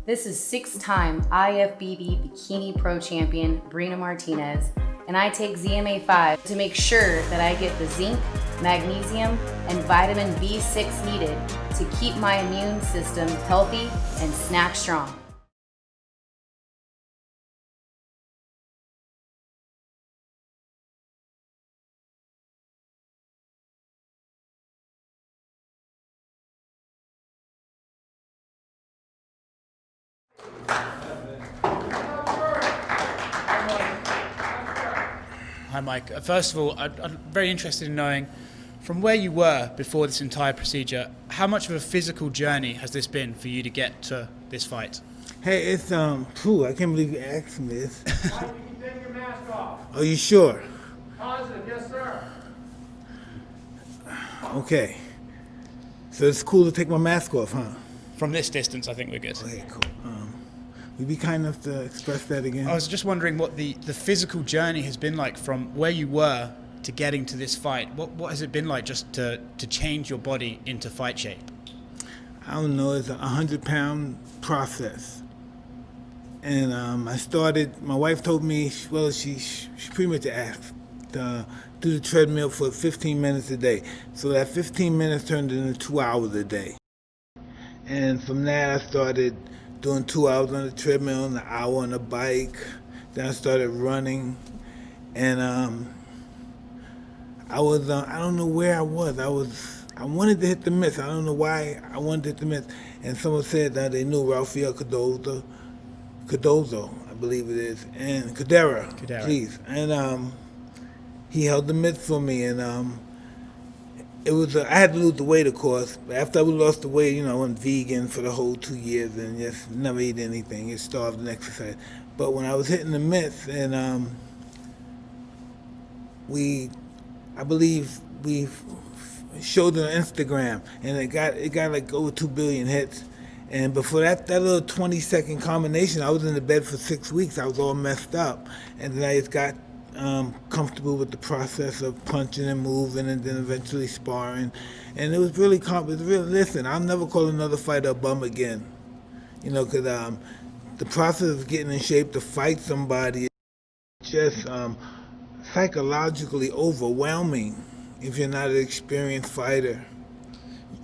This is 6-time IFBB Bikini Pro Champion Brina Martinez, and I take ZMA5 to make sure that I get the zinc, magnesium, and vitamin B6 needed to keep my immune system healthy and snap strong. Hi, Mike. First of all, I'm very interested in knowing, from where you were before this entire procedure, how much of a physical journey has this been for you to get to this fight? Hey, it's I can't believe you asked me this. Mike, you can take your mask off. Are you sure? Positive, yes, sir. Okay. So it's cool to take my mask off, huh? From this distance, I think we're good. Okay, cool. Would you be kind enough to express that again? I was just wondering what the physical journey has been like from where you were to getting to this fight. What has it been like just to change your body into fight shape? I don't know. It's a 100-pound process. And I started, my wife told me, well, she pretty much asked to do the treadmill for 15 minutes a day. So that 15 minutes turned into 2 hours a day. And from that, I started doing 2 hours on the treadmill and an hour on the bike. Then I started running. And I don't know where I was. I wanted to hit the mitts. I don't know why I wanted to hit the mitts. And someone said that they knew Rafael Cardozo, I believe it is, and Cadera, please. And he held the mitts for me, and it was I had to lose the weight, of course. After I lost the weight, I went vegan for the whole 2 years and just never ate anything. Just starved and exercised. But when I was hitting the mitts, and I believe we showed it on Instagram, and it got like over 2 billion hits. And before that little 20-second combination, I was in the bed for 6 weeks. I was all messed up, and then I just got comfortable with the process of punching and moving, and then eventually sparring. And it was really listen, I'll never call another fighter a bum again, because the process of getting in shape to fight somebody is just psychologically overwhelming if you're not an experienced fighter.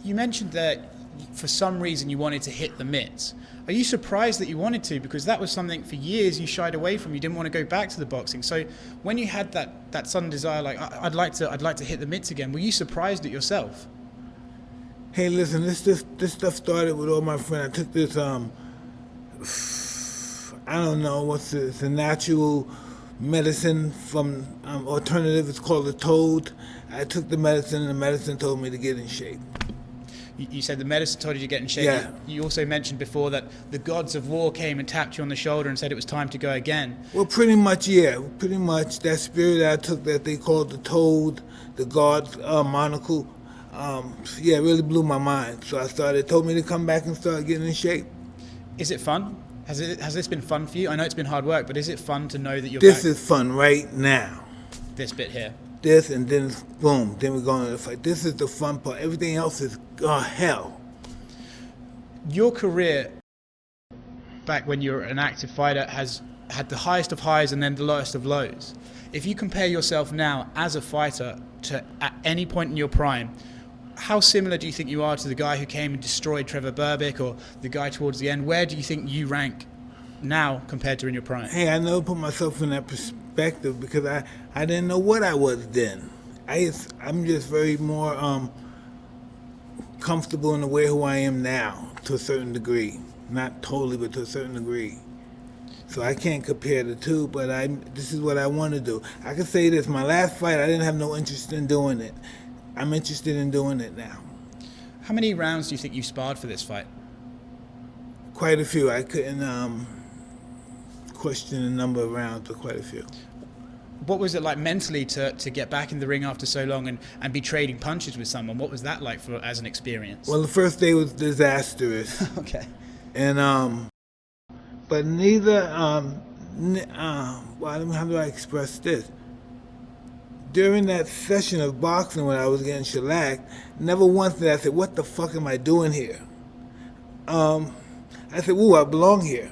You mentioned that for some reason you wanted to hit the mitts. Are you surprised that you wanted to? Because that was something for years you shied away from. You didn't want to go back to the boxing. So when you had that sudden desire, like I'd like to hit the mitts again, were you surprised at yourself? Hey, listen, this stuff started with all my friends. I took this I don't know it's a natural medicine from alternative. It's called a toad. I took the medicine, and the medicine told me to get in shape. You said the medicine told you to get in shape. Yeah. You also mentioned before that the gods of war came and tapped you on the shoulder and said it was time to go again. Well, pretty much, yeah. Pretty much that spirit that I took that they called the toad, the god's monocle, it really blew my mind. So told me to come back and start getting in shape. Is it fun? Has this been fun for you? I know it's been hard work, but is it fun to know that you're This back? is fun right now. This bit here. This, and then boom, then we're going to the fight. This is the fun part. Everything else is hell. Your career, back when you were an active fighter, has had the highest of highs and then the lowest of lows. If you compare yourself now as a fighter to at any point in your prime, how similar do you think you are to the guy who came and destroyed Trevor Berbick, or the guy towards the end? Where do you think you rank now compared to in your prime? Hey, I never put myself in that perspective because I didn't know what I was then. I'm just very more comfortable in the way who I am now, to a certain degree. Not totally, but to a certain degree. So I can't compare the two, but this is what I want to do. I can say this, my last fight, I didn't have no interest in doing it. I'm interested in doing it now. How many rounds do you think you sparred for this fight? Quite a few. I couldn't question the number of rounds, but quite a few. What was it like mentally to get back in the ring after so long and be trading punches with someone? What was that like as an experience? Well, the first day was disastrous. Okay. And but neither how do I express this? During that session of boxing when I was getting shellacked, never once did I say, what the fuck am I doing here? I said, ooh, I belong here.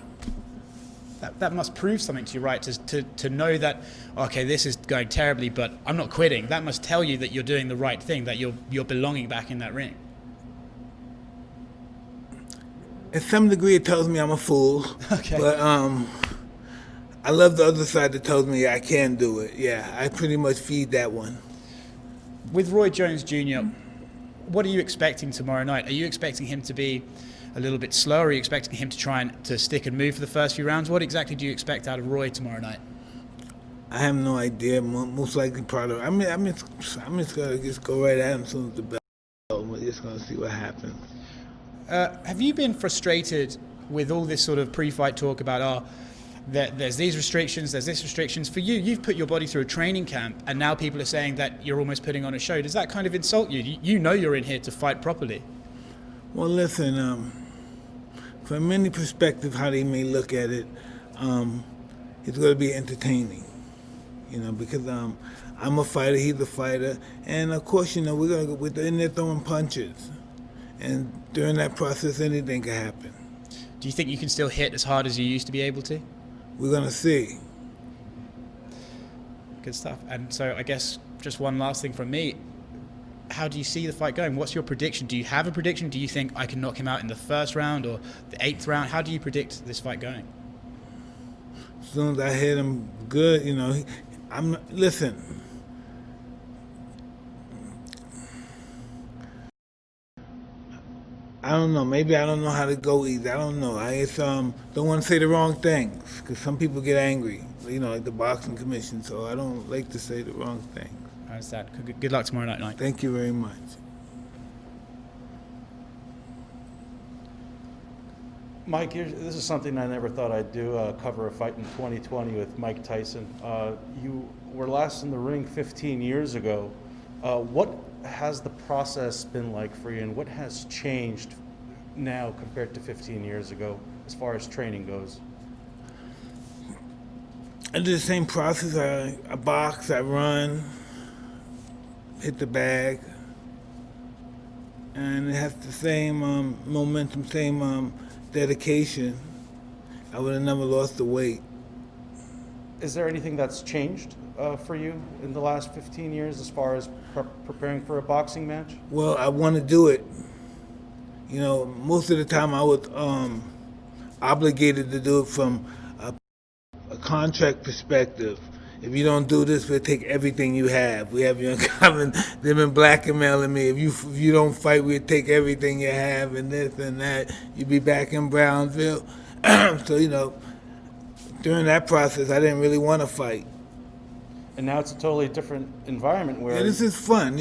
That must prove something to you, right? To know that, okay, this is going terribly, but I'm not quitting. That must tell you that you're doing the right thing, that you're belonging back in that ring. In some degree, it tells me I'm a fool. Okay. But I love the other side that tells me I can do it. Yeah, I pretty much feed that one. With Roy Jones Jr., what are you expecting tomorrow night? Are you expecting him to be a little bit slower? Are you expecting him to try and to stick and move for the first few rounds? What exactly do you expect out of Roy tomorrow night? I have no idea. Most likely part of. I'm just gonna go right at him as soon as the bell. We're just gonna see what happens. Have you been frustrated with all this sort of pre-fight talk about there's these restrictions, there's this restrictions? For you, you've put your body through a training camp, and now people are saying that you're almost putting on a show. Does that kind of insult you? You know you're in here to fight properly. Well, listen. From many perspectives, how they may look at it, it's going to be entertaining. Because I'm a fighter, he's a fighter, and of course, we're in there throwing punches, and during that process, anything can happen. Do you think you can still hit as hard as you used to be able to? We're going to see. Good stuff. And so I guess just one last thing from me. How do you see the fight going? What's your prediction? Do you have a prediction? Do you think I can knock him out in the first round or the 8th round? How do you predict this fight going? As soon as I hit him good, listen. I don't know. Maybe I don't know how to go either. I don't know. I just don't want to say the wrong things because some people get angry, like the boxing commission. So I don't like to say the wrong things. I understand. Good luck tomorrow night. Thank you very much. Mike, this is something I never thought I'd do, cover a fight in 2020 with Mike Tyson. You were last in the ring 15 years ago. What has the process been like for you, and what has changed now compared to 15 years ago as far as training goes? I do the same process. I box, I run, hit the bag, and it has the same momentum, same dedication. I would have never lost the weight. Is there anything that's changed for you in the last 15 years as far as preparing for a boxing match? Well, I want to do it. Most of the time I was obligated to do it from a contract perspective. If you don't do this, we'll take everything you have. We have you in common. They've been blackmailing me. If you don't fight, we'll take everything you have and this and that. You'll be back in Brownsville. So, during that process, I didn't really want to fight. And now it's a totally different environment where... Yeah, this is fun.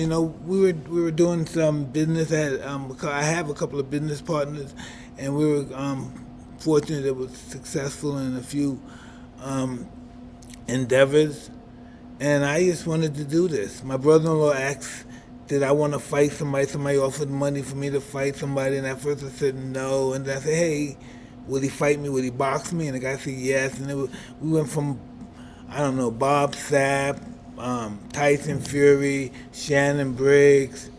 We were doing some business. I have a couple of business partners, and we were fortunate that was successful in a few endeavors, and I just wanted to do this. My brother-in-law asked, did I want to fight somebody? Somebody offered money for me to fight somebody, and at first I said no, and then I said, hey, will he fight me? Will he box me? And the guy said yes, and we went from, Bob Sapp, Tyson Fury, Shannon Briggs,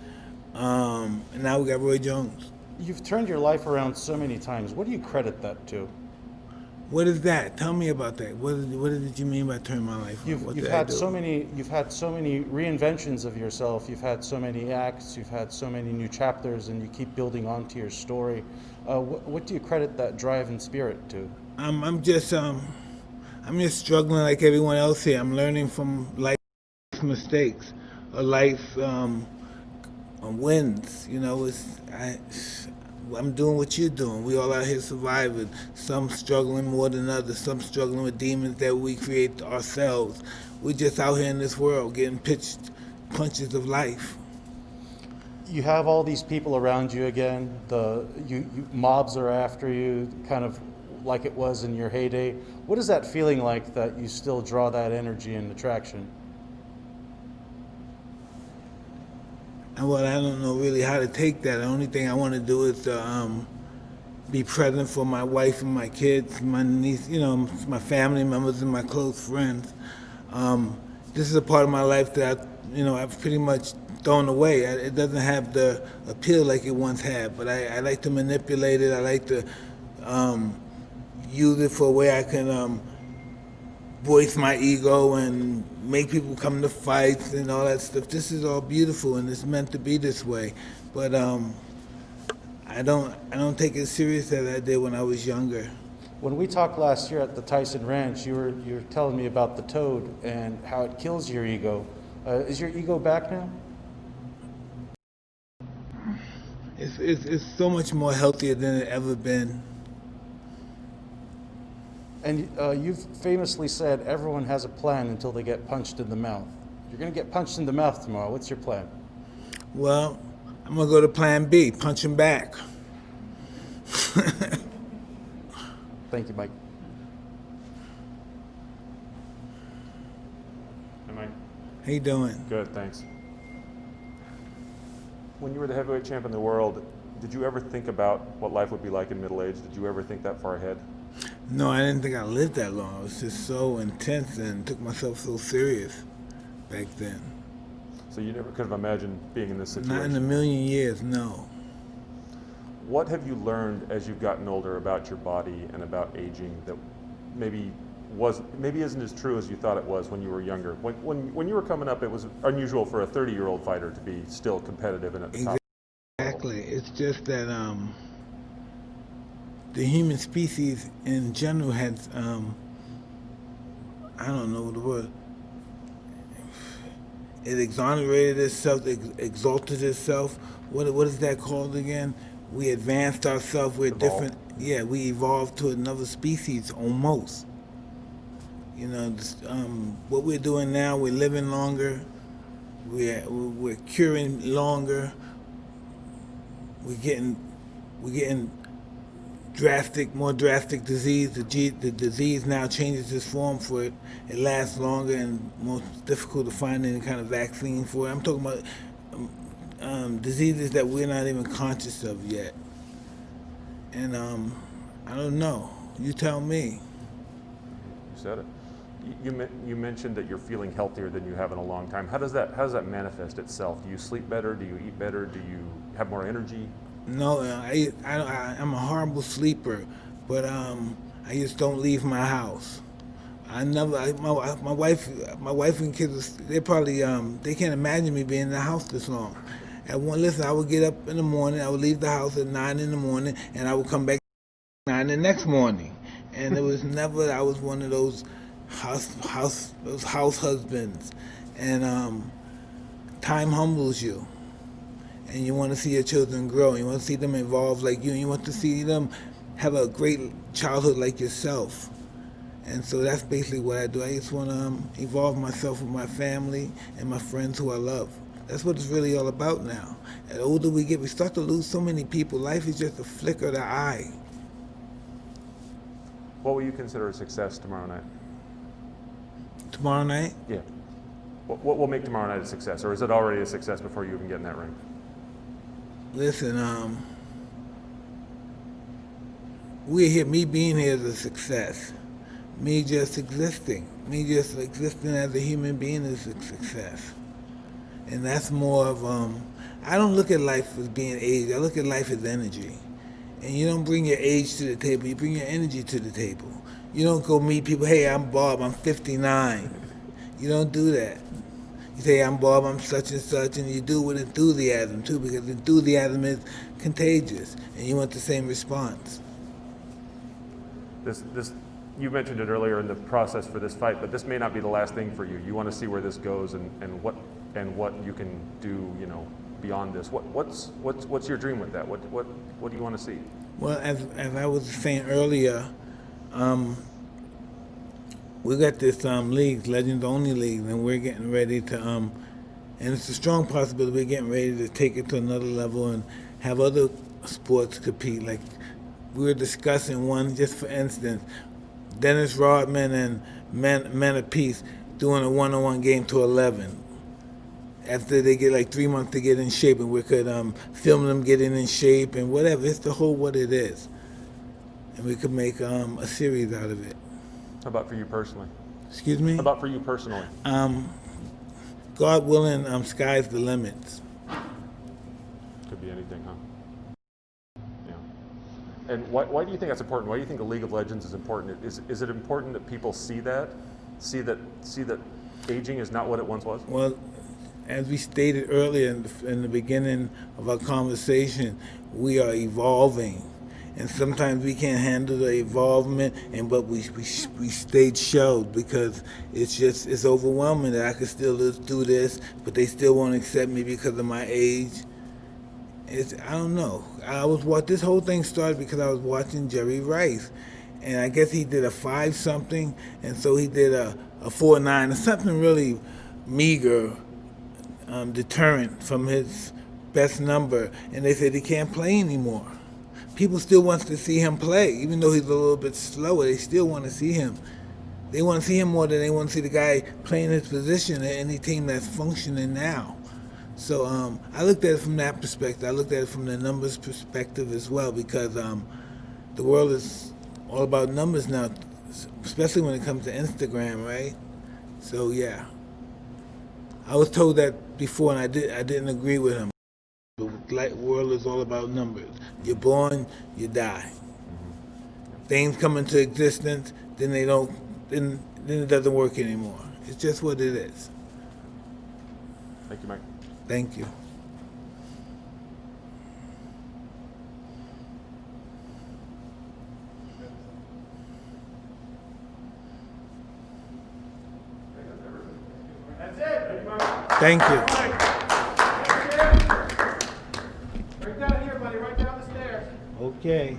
and now we got Roy Jones. You've turned your life around so many times. What do you credit that to? What is that? Tell me about that. What did you mean by turn my life around? You've had so many reinventions of yourself. You've had so many acts. You've had so many new chapters, and you keep building onto your story. What do you credit that drive and spirit to? I'm just struggling like everyone else here. I'm learning from life's mistakes, or life wins. I'm doing what you're doing. We all out here surviving. Some struggling more than others. Some struggling with demons that we create ourselves. We're just out here in this world getting pitched punches of life. You have all these people around you again. Mobs are after you, kind of like it was in your heyday. What is that feeling like that you still draw that energy and attraction? Well, I don't know really how to take that. The only thing I want to do is be present for my wife and my kids, my niece, my family members and my close friends. This is a part of my life that I've pretty much thrown away. It doesn't have the appeal like it once had, but I like to manipulate it. I like to use it for a way I can voice my ego and make people come to fights and all that stuff. This is all beautiful and it's meant to be this way. But I don't take it as serious as I did when I was younger. When we talked last year at the Tyson Ranch, you were telling me about the toad and how it kills your ego. Is your ego back now? It's so much more healthier than it ever been. And you've famously said everyone has a plan until they get punched in the mouth. You're going to get punched in the mouth tomorrow. What's your plan? Well, I'm going to go to plan B, punch him back. Thank you, Mike. Hey, Mike. How you doing? Good, thanks. When you were the heavyweight champ in the world, did you ever think about what life would be like in middle age? Did you ever think that far ahead? No, I didn't think I lived that long. I was just so intense and took myself so serious back then. So you never could have imagined being in this situation? Not in a million years, no. What have you learned as you've gotten older about your body and about aging that maybe isn't as true as you thought it was when you were younger? When you were coming up, it was unusual for a 30-year-old fighter to be still competitive and at the top. Exactly. It's just that the human species in general had, I don't know the word, it exonerated itself, exalted itself. What is that called again? We advanced ourselves. We're different. Yeah, we evolved to another species almost. You know, what we're doing now, we're living longer. We're curing longer. We're getting more drastic disease. The disease now changes its form for it. It lasts longer and more difficult to find any kind of vaccine for it. I'm talking about diseases that we're not even conscious of yet. And I don't know. You tell me. You said it. You mentioned that you're feeling healthier than you have in a long time. How does that manifest itself? Do you sleep better? Do you eat better? Do you have more energy? No, I'm a horrible sleeper, but I just don't leave my house. My wife and kids, they probably they can't imagine me being in the house this long. Listen, I would get up in the morning, I would leave the house at 9 in the morning, and I would come back at 9 the next morning. And it was never, I was one of those house husbands. And time humbles you. And you want to see your children grow. You want to see them evolve like you. And you want to see them have a great childhood like yourself. And so that's basically what I do. I just want to evolve myself with my family and my friends who I love. That's what it's really all about now. The older we get, we start to lose so many people. Life is just a flicker of the eye. What will you consider a success tomorrow night? Tomorrow night? Yeah. What will make tomorrow night a success? Or is it already a success before you even get in that ring? Listen, me being here is a success. Me just existing as a human being is a success. And that's more of, I don't look at life as being age, I look at life as energy. And you don't bring your age to the table, you bring your energy to the table. You don't go meet people, hey, I'm Bob, I'm 59. You don't do that. You say, I'm Bob, I'm such and such, and you do it with enthusiasm too, because enthusiasm is contagious, and you want the same response. You mentioned it earlier in the process for this fight, but this may not be the last thing for you. You want to see where this goes and what you can do, beyond this. What's your dream with that? What do you want to see? Well, as I was saying earlier, we got this league, Legends Only League, and we're getting ready to, and it's a strong possibility we're getting ready to take it to another level and have other sports compete. Like we were discussing one, just for instance, Dennis Rodman and Men of Peace doing a one-on-one game to 11. After they get like 3 months to get in shape, and we could film them getting in shape and whatever. It's the whole what it is. And we could make a series out of it. How about for you personally? Excuse me? How about for you personally? God willing, sky's the limits. Could be anything, huh? Yeah. And why do you think that's important? Why do you think the League of Legends is important? Is it important that people see that aging is not what it once was? Well, as we stated earlier in the beginning of our conversation, we are evolving. And sometimes we can't handle the evolvement, but we stayed shelled because it's overwhelming that I could still do this, but they still won't accept me because of my age. I don't know. This whole thing started because I was watching Jerry Rice, and I guess he did a 5-something, and so he did a 4.9, something really meager, deterrent from his best number, and they said he can't play anymore. People still want to see him play, even though he's a little bit slower. They still want to see him. They want to see him more than they want to see the guy playing his position at any team that's functioning now. So I looked at it from that perspective. I looked at it from the numbers perspective as well, because the world is all about numbers now, especially when it comes to Instagram, right? So yeah, I was told that before, and I didn't agree with him. The world is all about numbers. You're born, you die. Things come into existence, then then it doesn't work anymore. It's just what it is. Thank you, Mike. Thank you. That's it. Thank you. Right down here, buddy. Right down the stairs. Okay.